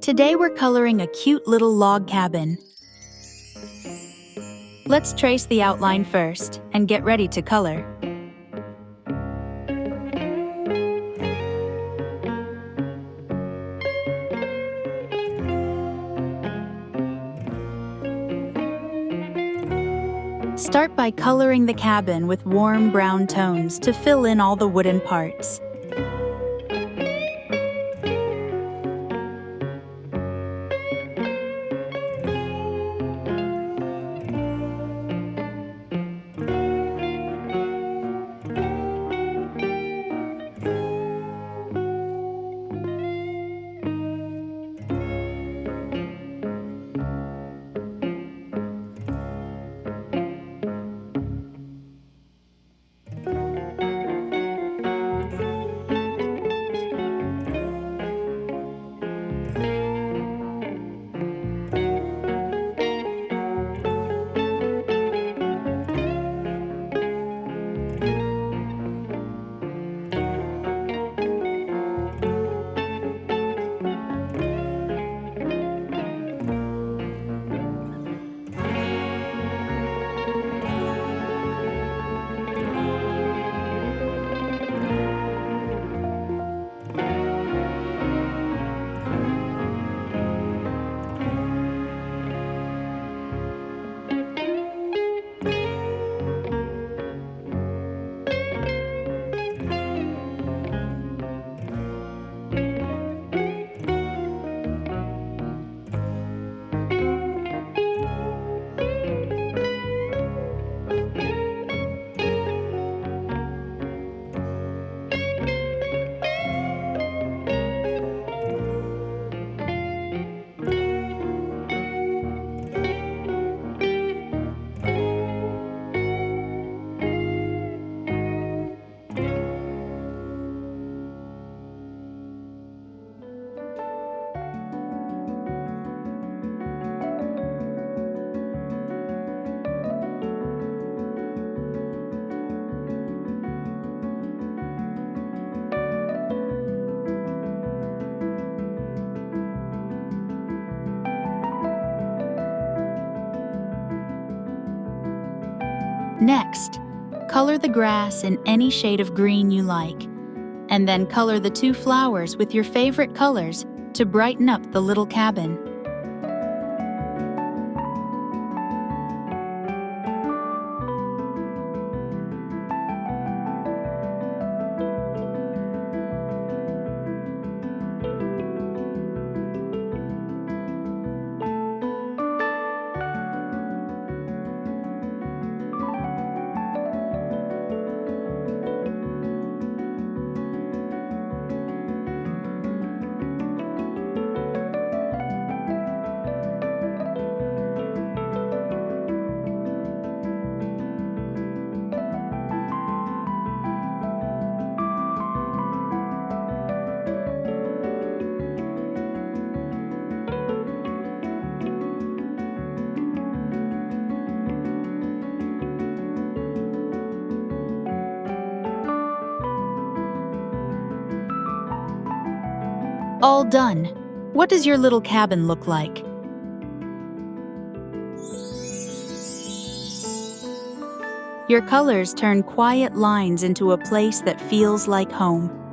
Today we're coloring a cute little log cabin. Let's trace the outline first and get ready to color. Start by coloring the cabin with warm brown tones to fill in all the wooden parts. Next, color the grass in any shade of green you like, and then color the two flowers with your favorite colors to brighten up the little cabin. All done. What does your little cabin look like? Your colors turn quiet lines into a place that feels like home.